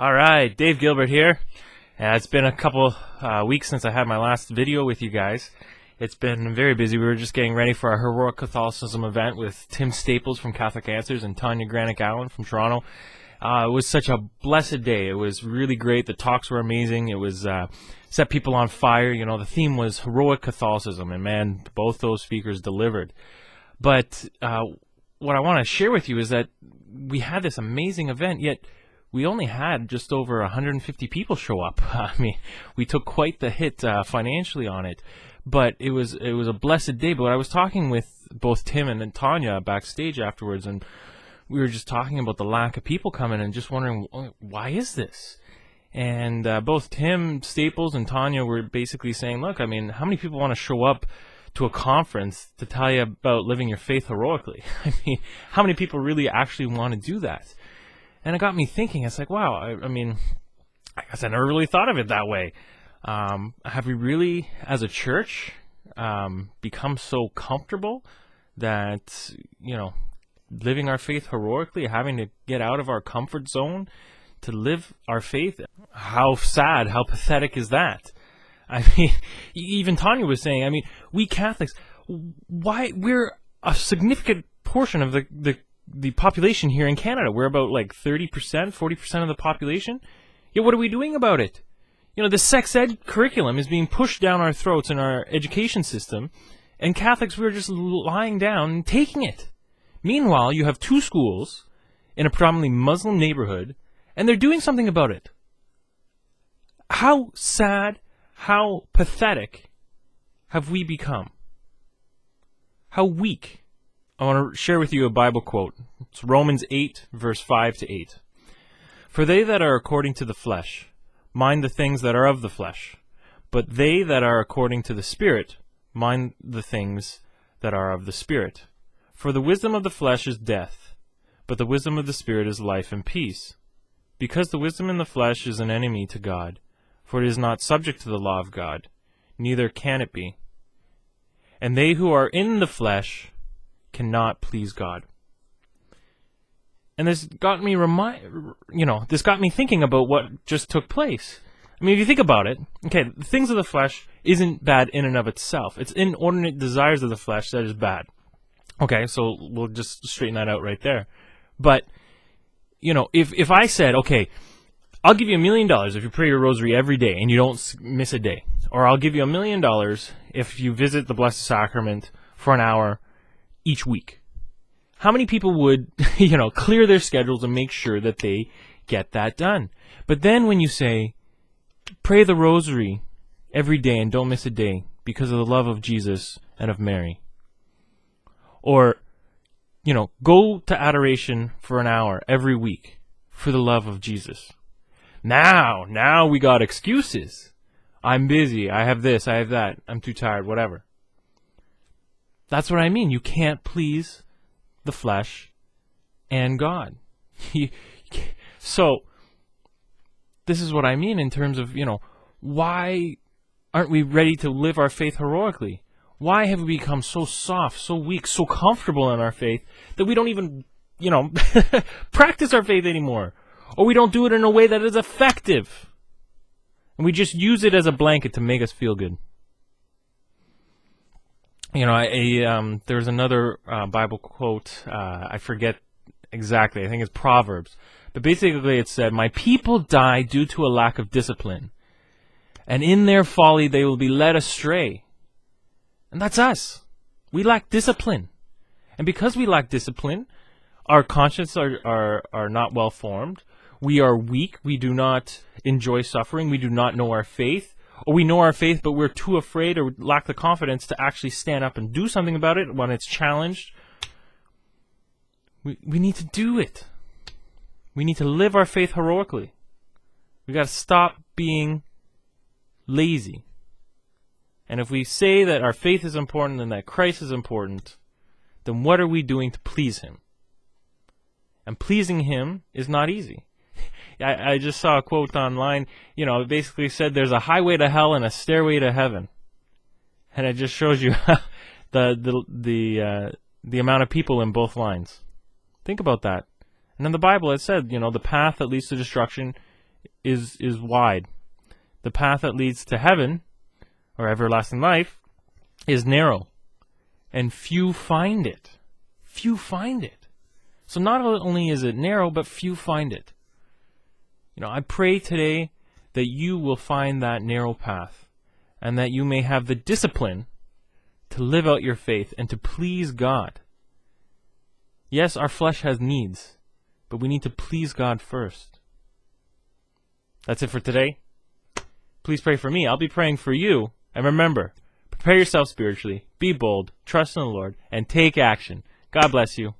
All right, Dave Gilbert here. It's been a couple weeks since I had my last video with you guys. It's been very busy. We were just getting ready for our Heroic Catholicism event with Tim Staples from Catholic Answers and Tanya Granick-Allen from Toronto. It was such a blessed day. It was really great. The talks were amazing. It was set people on fire. You know, the theme was Heroic Catholicism, and man, both those speakers delivered. But what I want to share with you is that we had this amazing event, yet we only had just over 150 people show up. I mean, we took quite the hit financially on it, but it was a blessed day. But I was talking with both Tim and Tanya backstage afterwards, and we were just talking about the lack of people coming and just wondering, why is this? And both Tim Staples and Tanya were basically saying, look, I mean, how many people want to show up to a conference to tell you about living your faith heroically? I mean, how many people really actually want to do that? And it got me thinking. It's like, wow, I mean, I guess I never really thought of it that way. Have we really, as a church, become so comfortable that, you know, living our faith heroically, having to get out of our comfort zone to live our faith? How sad, how pathetic is that? I mean, even Tanya was saying, I mean, we Catholics, why, we're a significant portion of the population here in Canada. We're about like 30%, 40% of the population. Yet what are we doing about it? You know, the sex ed curriculum is being pushed down our throats in our education system, and Catholics, we're just lying down and taking it. Meanwhile, you have two schools in a predominantly Muslim neighborhood, and they're doing something about it. How sad, how pathetic have we become? How weak? I want to share with you a Bible quote. It's Romans 8, verse 5-8. For they that are according to the flesh mind the things that are of the flesh, but they that are according to the Spirit mind the things that are of the Spirit. For the wisdom of the flesh is death, but the wisdom of the Spirit is life and peace. Because the wisdom in the flesh is an enemy to God, for it is not subject to the law of God, neither can it be. And they who are in the flesh cannot please God. And this got me this got me thinking about what just took place. I mean, if you think about it, okay, the things of the flesh isn't bad in and of itself. It's inordinate desires of the flesh that is bad. Okay, so we'll just straighten that out right there. But, you know, if I said, okay, I'll give you $1 million if you pray your rosary every day and you don't miss a day. Or I'll give you $1 million if you visit the Blessed Sacrament for an hour each week. How many people would, you know, clear their schedules and make sure that they get that done? But then when you say, pray the rosary every day and don't miss a day because of the love of Jesus and of Mary. Or, you know, go to adoration for an hour every week for the love of Jesus. Now we got excuses. I'm busy, I have this, I have that, I'm too tired, whatever. That's what I mean. You can't please the flesh and God. So, this is what I mean in terms of, you know, why aren't we ready to live our faith heroically? Why have we become so soft, so weak, so comfortable in our faith that we don't even, you know, practice our faith anymore? Or we don't do it in a way that is effective. And we just use it as a blanket to make us feel good. You know, there's another Bible quote, I forget exactly, I think it's Proverbs. But basically it said, my people die due to a lack of discipline, and in their folly they will be led astray. And that's us. We lack discipline. And because we lack discipline, our consciences are not well formed. We are weak. We do not enjoy suffering. We do not know our faith. Or we know our faith, but we're too afraid or lack the confidence to actually stand up and do something about it when it's challenged. We need to do it. We need to live our faith heroically. We got to stop being lazy. And if we say that our faith is important and that Christ is important, then what are we doing to please Him? And pleasing Him is not easy. I just saw a quote online, you know, it basically said there's a highway to hell and a stairway to heaven. And it just shows you the amount of people in both lines. Think about that. And in the Bible it said, you know, the path that leads to destruction is wide. The path that leads to heaven, or everlasting life, is narrow, and few find it. Few find it. So not only is it narrow, but few find it. I pray today that you will find that narrow path, and that you may have the discipline to live out your faith and to please God. Yes, our flesh has needs, but we need to please God first. That's it for today. Please pray for me. I'll be praying for you. And remember, prepare yourself spiritually, be bold, trust in the Lord, and take action. God bless you.